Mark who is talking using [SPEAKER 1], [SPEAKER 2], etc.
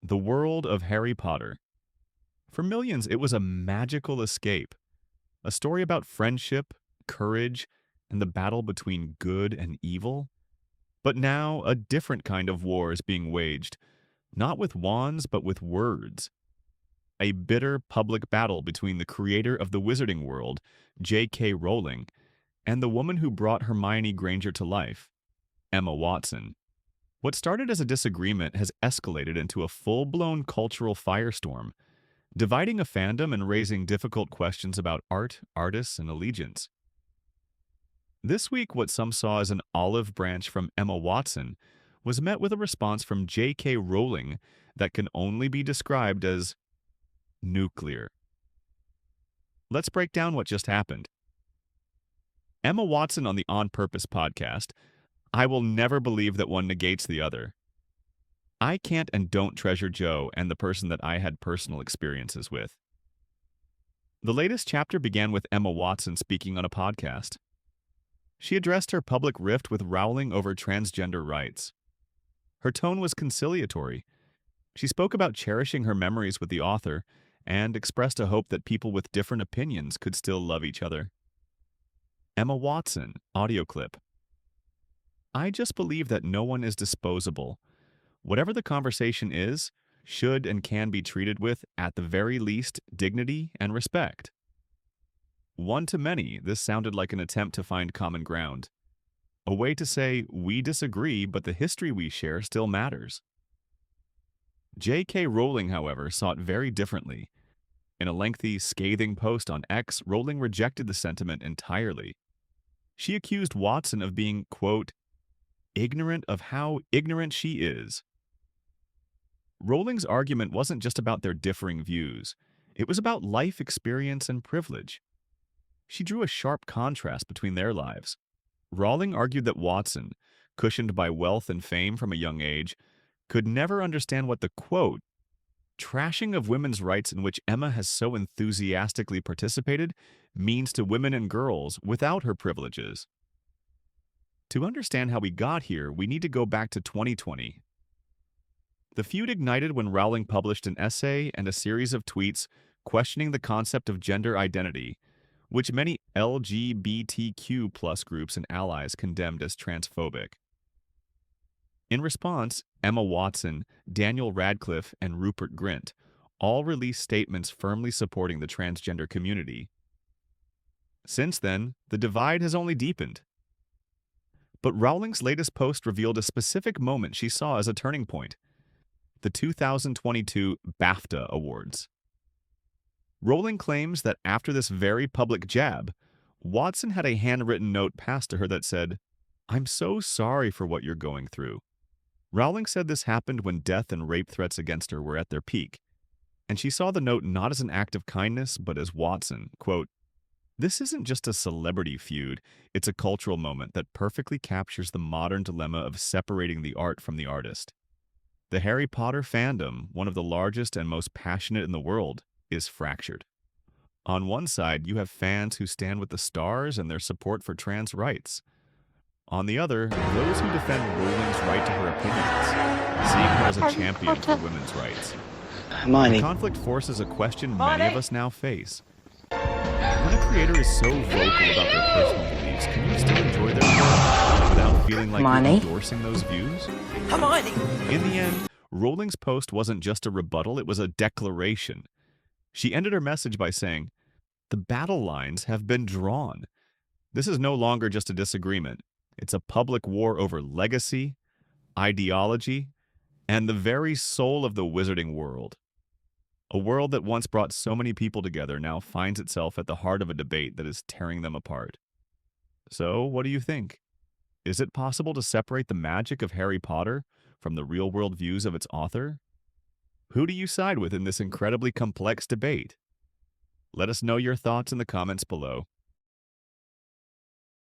[SPEAKER 1] The world of Harry Potter. For millions, it was a magical escape, a story about friendship, courage, and the battle between good and evil. But now, a different kind of war is being waged, not with wands, but with words. A bitter public battle between the creator of the wizarding world, J.K. Rowling, and the woman who brought Hermione Granger to life, Emma Watson. What started as a disagreement has escalated into a full-blown cultural firestorm, dividing a fandom and raising difficult questions about art, artists, and allegiance. This week, what some saw as an olive branch from Emma Watson was met with a response from J.K. Rowling that can only be described as nuclear. Let's break down what just happened. Emma Watson on the On Purpose podcast. I will never believe that one negates the other. I can't and don't treasure Joe and the person that I had personal experiences with. The latest chapter began with Emma Watson speaking on a podcast. She addressed her public rift with Rowling over transgender rights. Her tone was conciliatory. She spoke about cherishing her memories with the author and expressed a hope that people with different opinions could still love each other. Emma Watson, audio clip. I just believe that no one is disposable. Whatever the conversation is, should and can be treated with, at the very least, dignity and respect. One to many, this sounded like an attempt to find common ground. A way to say, we disagree, but the history we share still matters. J.K. Rowling, however, saw it very differently. In a lengthy, scathing post on X, Rowling rejected the sentiment entirely. She accused Watson of being, quote, ignorant of how ignorant she is. Rowling's argument wasn't just about their differing views. It was about life experience and privilege. She drew a sharp contrast between their lives. Rowling argued that Watson, cushioned by wealth and fame from a young age, could never understand what the, quote, trashing of women's rights in which Emma has so enthusiastically participated means to women and girls without her privileges. To understand how we got here, we need to go back to 2020. The feud ignited when Rowling published an essay and a series of tweets questioning the concept of gender identity, which many LGBTQ+ groups and allies condemned as transphobic. In response, Emma Watson, Daniel Radcliffe, and Rupert Grint all released statements firmly supporting the transgender community. Since then, the divide has only deepened. But Rowling's latest post revealed a specific moment she saw as a turning point: the 2022 BAFTA Awards. Rowling claims that after this very public jab, Watson had a handwritten note passed to her that said, "I'm so sorry for what you're going through." Rowling said this happened when death and rape threats against her were at their peak, and she saw the note not as an act of kindness, but as Watson, quote, "This isn't just a celebrity feud, it's a cultural moment that perfectly captures the modern dilemma of separating the art from the artist. The Harry Potter fandom, one of the largest and most passionate in the world, is fractured. On one side, you have fans who stand with the stars and their support for trans rights. On the other, those who defend Rowling's right to her opinions, seeing her as a champion for women's rights. The conflict forces a question many of us now face. When a creator is so vocal about their personal beliefs, can you still enjoy their work without feeling like you're endorsing those views? In the end, Rowling's post wasn't just a rebuttal, it was a declaration. She ended her message by saying, "The battle lines have been drawn. This is no longer just a disagreement. It's a public war over legacy, ideology, and the very soul of the wizarding world. A world that once brought so many people together now finds itself at the heart of a debate that is tearing them apart." So, what do you think? Is it possible to separate the magic of Harry Potter from the real-world views of its author? Who do you side with in this incredibly complex debate? Let us know your thoughts in the comments below.